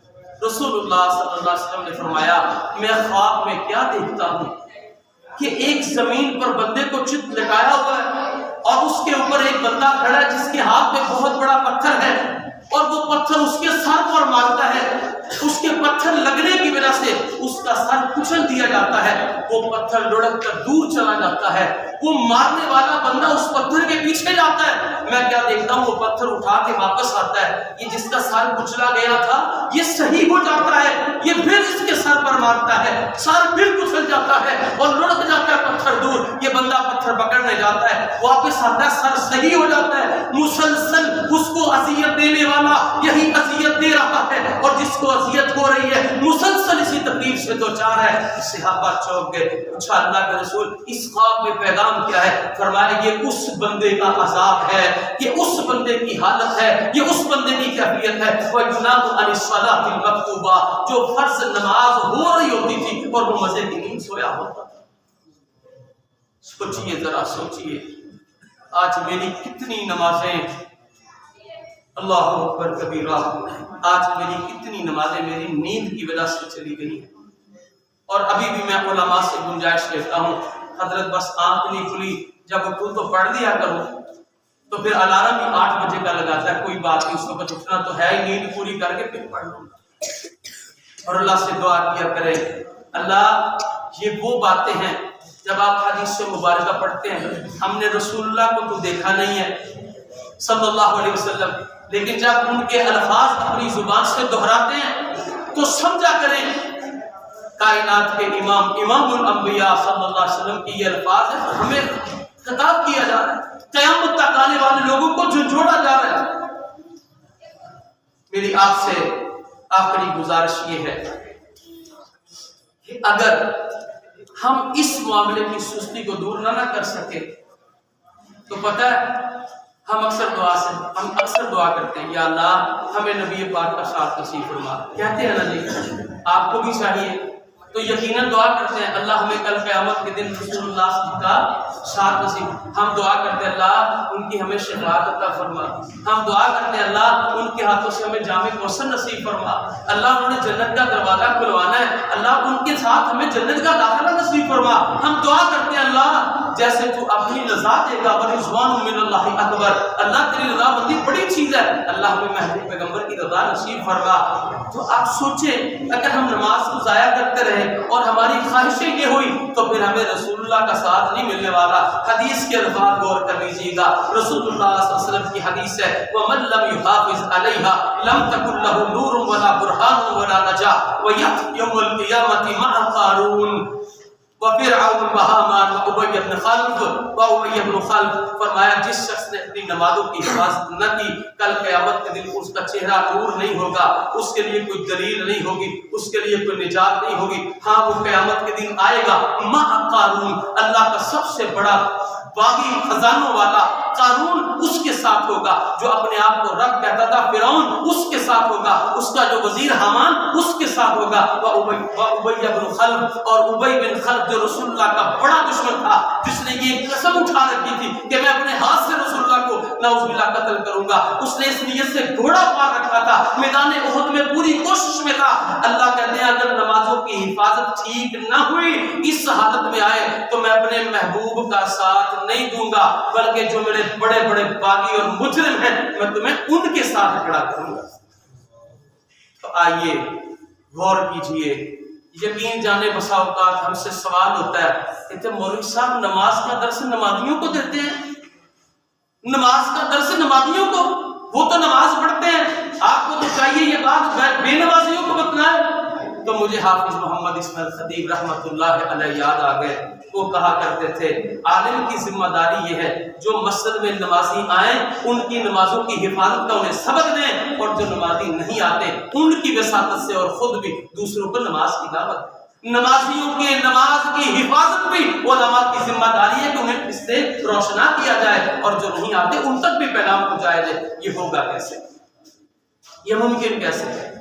رسول اللہ صلی اللہ علیہ وسلم نے فرمایا میں خواب میں کیا دیکھتا ہوں کہ ایک زمین پر بندے کو چت لٹایا ہوا ہے، اور اس کے اوپر ایک بندہ کھڑا ہے جس کے ہاتھ میں بہت بڑا پتھر ہے، اور وہ پتھر اس کے سر پر مارتا ہے۔ اس کے پتھر لگنے کی وجہ سے اس کا سر کچل دیا جاتا ہے، وہ پتھر لڑک کر دور چلا جاتا ہے، وہ مارنے والا بندہ اس پتھر کے پیچھے جاتا ہے۔ میں کیا دیکھتا ہوں، وہ پتھر اٹھا کے واپس آتا ہے، یہ جس کا سر کچلا گیا تھا یہ صحیح ہو جاتا ہے، یہ پھر اس کے سر پر مارتا ہے، سر پھر کچل جاتا ہے اور لڑک جاتا ہے پتھر دور، یہ بندہ پتھر پکڑنے جاتا ہے، واپس آتا ہے، سر صحیح ہو جاتا ہے۔ مسلسل اس کو اذیت دینے والا یہی اذیت دے رہا ہے، اور جس کو اذیت ہو رہی ہے مسلسل اسی تکلیف سے دوچار ہے۔ صحابہ چونک گئے، پوچھا اللہ کے رسول اس خواب میں پیغام کیا ہے؟ فرمایا یہ اس بندے کا عذاب ہے، یہ اس بندے کی حالت ہے، یہ اس بندے کی کیفیت ہے۔ وَيُنَامُ عَنِ الصَّلَاةِ الْمَكْتُوبَةِ، جو فرض نماز ہو رہی ہوتی تھی اور وہ مزے کی نیند سویا ہوتا تھا۔ سوچئے ذرا سوچئے، آج میری کتنی نمازیں، اللہ اکبر کبیرہ، آج میری کتنی نمازیں میری نیند کی وجہ سے چلی گئی ہیں۔ اور ابھی بھی میں علماء سے گنجائش لیتا ہوں، حضرت بس آنکھ نہیں کھلی، جب اٹھوں تو پڑھ لیا کرو، تو پھر الارم بھی 8 بجے کا لگاتا ہے، کوئی بات نہیں، اس وقت اٹھنا تو ہے ہی، نیند پوری کر کے پھر پڑھ لوں گا۔ اور اللہ سے دعا کیا کرے، اللہ یہ وہ باتیں ہیں جب آپ حدیث سے مبارکہ پڑھتے ہیں، ہم نے رسول اللہ کو تو دیکھا نہیں ہے صلی اللہ علیہ وسلم، لیکن جب ان کے الفاظ اپنی زبان سے دہراتے ہیں تو سمجھا کریں کائنات کے امام الانبیاء صلی اللہ علیہ وسلم کی یہ الفاظ ہیں، ہمیں خطاب کیا جا رہا ہے، قیامت تک آنے والے لوگوں کو جھنجھوڑا جا رہا ہے۔ میری آپ سے آخری گزارش یہ ہے کہ اگر ہم اس معاملے کی سستی کو دور نہ کر سکے تو پتہ ہے ہم اکثر دعا کرتے ہیں، یا اللہ ہمیں نبی پاک کا ساتھ نصیب فرما، کہتے ہیں نا جی، آپ کو بھی چاہیے تو یقیناً دعا کرتے ہیں اللہ ہمیں کل قیامت کے دن رسول اللہ کا ساتھ نصیب۔ ہم دعا کرتے ہیں اللہ ان کی ہمیں شفاعت عطا فرما، ہم دعا کرتے ہیں اللہ ان کے ہاتھوں سے ہمیں جامع کوثر نصیب فرما، اللہ انہوں نے جنت کا دروازہ کھلوانا ہے ہے اللہ ان کے ساتھ ہمیں جنت کا داخلہ نصیب فرما. ہم دعا کرتے ہیں اللہ جیسے تو اپنی رضا دے گا ورضوان من اللہ اکبر. اللہ تیری رضا مندی بڑی چیز ہے, اللہ ہمیں محبوب پیغمبر کی رضا نصیب فرما. تو آپ سوچیں اگر ہم نماز کو ضائع کرتے رہے اور ہماری خواہشیں یہ ہوئی تو پھر ہمیں رسول اللہ کا ساتھ نہیں ملنے والا. حدیث کے الفاظ غور کر لیجیے گا, رسول اللہ صلی اللہ علیہ وسلم کی حدیث ہے وَمَن لَّمْ يُحَافِظْ عَلَيْهَا لَمْ تَكُن لَّهُ نُورٌ وَلَا بُرْهَانٌ وَلَا نَجَاةٌ وَيَأْتِي يَوْمَ الْقِيَامَةِ مَعَ قَارُونَ وَفِرْعَوْنَ وَهَامَانَ وَأُبَيَّ بْنَ خَلْف. فرمایا جس شخص نے اپنی نمازوں کی حفاظت نہ کی کل قیامت کے دن اس کا چہرہ نور نہیں ہوگا, اس کے لیے کوئی دلیل نہیں ہوگی, اس کے لیے کوئی نجات نہیں ہوگی. ہاں وہ قیامت کے دن آئے گا مع قارون, اللہ کا سب سے بڑا باغی خزانوں والا قارون اس کے ساتھ ہوگا, جو اپنے آپ کو رب کہتا تھا فرعون اس کے ساتھ ہوگا, اس کا جو وزیر حامان اس کے ساتھ ہوگا. وَأُبَيَّ بْنُ خَلْف, اور ابی بن خلف جو رسول اللہ کا بڑا دشمن تھا, جس نے یہ قسم اٹھا رکھی تھی کہ میں اپنے ہاتھ سے رسول اللہ کو نعوذ باللہ قتل کروں گا. اس نے اس نیت سے گھوڑا پار رکھا تھا, میدان احد میں پوری کوشش میں تھا. اللہ کہتے ہیں اگر نمازوں کی حفاظت ٹھیک نہ ہوئی, اس حالت میں آئے تو میں اپنے محبوب کا ساتھ نہیں دوں گا, بلکہ جو میرے بڑے بڑے باغی اور مجرم ہیں میں تمہیں ان کے ساتھ کھڑا کروں گا. تو آئیے غور کیجئے, یقین جانے بسا اوقات ہم سے سوال ہوتا ہے کہ مولوی صاحب نماز کا درس نمازیوں کو دیتے ہیں, نماز کا درس نمازیوں کو, وہ تو نماز پڑھتے ہیں, آپ کو تو چاہیے یہ بات بے نمازیوں کو بتلائے. تو مجھے حافظ محمد اسماعیل خطیب رحمۃ اللہ علیہ یاد آ گئے. وہ کہا کرتے تھے عالم کی ذمہ داری یہ ہے جو مسجد میں نمازی آئیں ان کی نمازوں کی حفاظت کا انہیں سبق دیں, اور جو نمازی نہیں آتے ان کی وساطت سے اور خود بھی دوسروں کو نماز کی دعوت دیں. نمازیوں کے نماز کی حفاظت بھی علماء کی ذمہ داری ہے کہ انہیں اس سے روشنا کیا جائے, اور جو نہیں آتے ان تک بھی پیغام پہنچایا جائے. یہ ہوگا کیسے, یہ ممکن کیسے ہے؟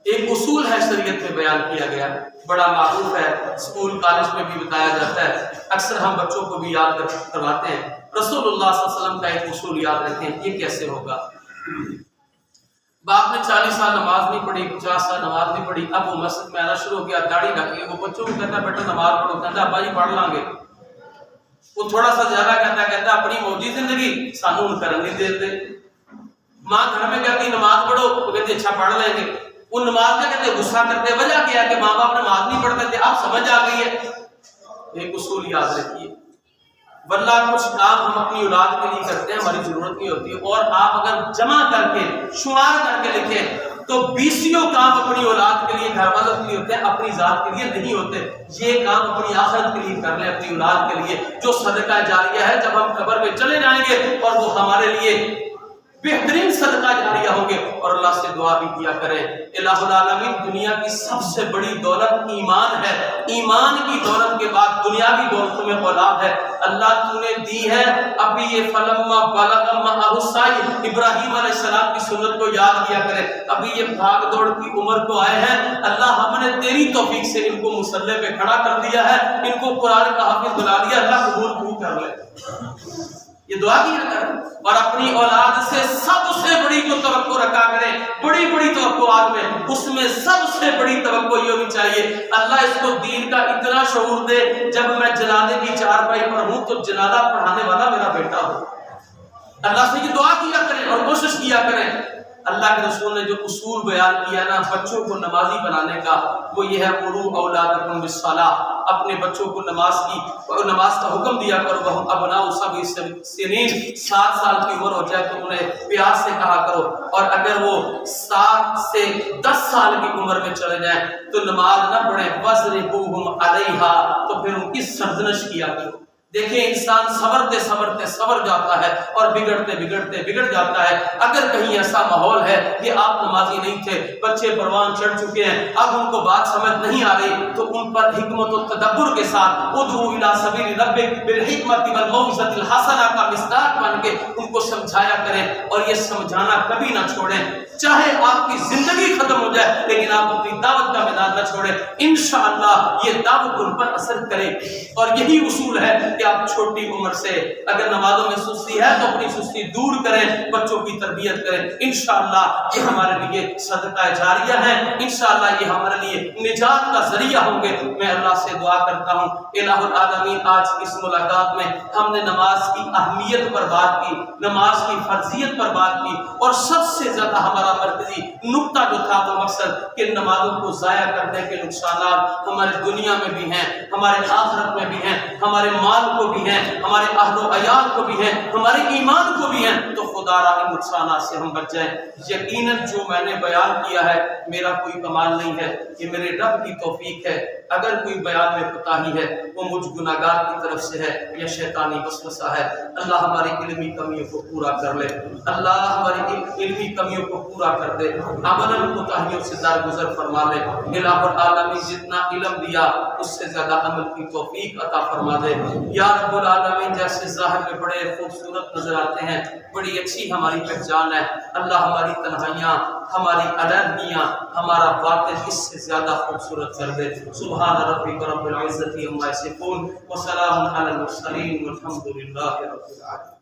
ایک اصول ہے شریعت میں بیان کیا گیا, بڑا معروف ہے, اسکول کالج میں بھی بتایا جاتا ہے, اکثر ہم بچوں کو بھی یاد کرواتے ہیں. رسول اللہ صلی اللہ علیہ وسلم کا ایک اصول یاد رکھیں, یہ کیسے ہوگا. باپ نے 40 سال نماز نہیں پڑھی, 50 سال نماز نہیں پڑھی, اب وہ مسجد میں آنا شروع ہو گیا, داڑھی رکھ لی, وہ بچوں کو کہتا ہے بیٹا نماز پڑھو, کہتا ابا جی پڑھ لیں گے. وہ تھوڑا سا زیادہ کہتا اپنی موجی زندگی سانو ان کرن نہیں دیتے. ماں گھر میں کہتی نماز پڑھو, وہ کہتی اچھا پڑھ لیں گے. وہ نماز کا کہتے غصہ کرتے, وجہ کیا ہے کہ ماں باپ نماز نہیں پڑھتے تھے, اب سمجھ آ گئی ہے. ایک اصول یاد رکھیے, واللہ کچھ کام ہم اپنی اولاد کے لیے کرتے ہیں, ہماری ضرورت نہیں ہوتی, اور آپ اگر جمع کر کے شمار کر کے لکھیں تو 20 کام اپنی اولاد کے لیے, گھر والوں کے لیے ہوتے ہیں, اپنی ذات کے لیے نہیں ہوتے. یہ کام اپنی آخرت کے لیے کر لیں, اپنی اولاد کے لیے, جو صدقہ جاریہ ہے. جب ہم قبر میں چلے جائیں گے اور وہ ہمارے لیے بہترین صدقہ جاریہ ہوں گے. اور اللہ سے دعا بھی کیا کریں, الہ العالمین دنیا کی سب سے بڑی دولت ایمان ہے, ایمان کی دولت کے بعد دنیاوی دولتوں میں اولاد ہے. اللہ تو نے دی ہے. ابھی یہ فلما بلغ معہ السعی, ابراہیم علیہ السلام کی سنت کو یاد کیا کریں. ابھی یہ بھاگ دوڑ کی عمر کو آئے ہیں, اللہ ہم نے تیری توفیق سے ان کو مصلی پہ کھڑا کر دیا ہے, ان کو قرآن کا حافظ بنا دیا, اللہ قبول بھی کر لے. یہ دعا کیا کریں, اور اپنی اولاد سے سب سے بڑی جو توقع رکھا کریں, بڑی بڑی توقعات میں, اس میں سب سے بڑی توقع یہ ہونی چاہیے اللہ اس کو دین کا اتنا شعور دے, جب میں جنازے کی چارپائی پر ہوں تو جنازہ پڑھانے والا میرا بیٹا ہو. اللہ سے یہ دعا کیا کریں اور کوشش کیا کریں. اللہ کے رسول نے جو اصول بیان کیا نا بچوں کو نمازی بنانے کا, وہ یہ ہے مروا اولادکم بالصلاۃ, اپنے بچوں کو نماز کا حکم دیا کرو. وہ ابناء سبع سنین, 7 سال کی عمر ہو جائے تو انہیں پیار سے کہا کرو, اور اگر وہ 7 سے 10 سال کی عمر میں چلے جائیں تو نماز نہ پڑھیں. وَاضْرِبُوهُمْ عَلَيْهَا, تو پھر ان کی سرزنش کیا کرو. دیکھیں انسان سورتے سورتے سور جاتا ہے اور بگڑتے بگڑتے بگڑ جاتا ہے. اگر کہیں ایسا ماحول ہے کہ آپ نمازی نہیں تھے, بچے پروان چڑھ چکے ہیں, اب ان کو بات سمجھ نہیں آ رہی, تو ان پر حکمت و تدبر کے ساتھ ادعو الی سبیل ربک بالحکمت والموعظۃ الحسنہ کا مصداق بن کے ان کو سمجھایا کریں, اور یہ سمجھانا کبھی نہ چھوڑیں. چاہے آپ کی زندگی ختم ہو جائے لیکن آپ اپنی دعوت کا میدان نہ چھوڑے، انشاءاللہ یہ دعوت ان پر اثر کرے۔ اور یہی اصول ہے کہ آپ چھوٹی عمر سے اگر نمازوں میں سستی ہے تو اپنی سستی دور کریں، بچوں کی تربیت کریں، انشاءاللہ یہ ہمارے لیے صدقہ جاریہ ہے، انشاءاللہ یہ ہمارے لیے نجات کا ذریعہ ہوں گے۔ میں اللہ سے دعا کرتا ہوں الہ العالمین، آج اس ملاقات میں ہم نے نماز کی اہمیت پر بات کی، نماز کی فرضیت پر بات کی، اور سب سے زیادہ ہمارا مرکزی نقطہ جو تھا وہ مقصد کہ نمازوں کو ضائع کرنے کے نقصانات ہمارے دنیا میں بھی ہیں، ہمارے آخرت میں بھی ہیں، ہمارے مال کو بھی ہیں، ہمارے اہل و عیال کو بھی ہیں، ہمارے ایمان کو بھی ہیں۔ تو خدا را ان نقصانات سے ہم بچ جائیں۔ یقیناً جو میں نے بیان کیا ہے میرا کوئی کمال نہیں ہے، یہ میرے رب کی توفیق ہے۔ اگر کوئی بیان میں کوتاہی ہے وہ مجھ گناہگار کی طرف سے ہے یا شیطانی وسوسہ ہے۔ اللہ ہماری علمی کمیوں کو پورا کر لے، اللہ ہماری علمی کمیوں کو پورا کر دے، عملاً کوتاہیوں سے درگزر فرما لے۔ الہ العالمین جتنا علم دیا اس سے زیادہ عمل کی توفیق عطا فرما دے۔ یا رب العالمین جیسے ظاہر میں بڑے خوبصورت نظر آتے ہیں، بڑی اچھی ہماری پہچان ہے، اللہ ہماری تنہائیاں، ہماری علیحدگیاں، ہمارا باطن اس سے زیادہ خوبصورت کر دے۔ سبحان ربک رب العزت عما یصفون وسلام علی المرسلین والحمد للہ رب العالمین۔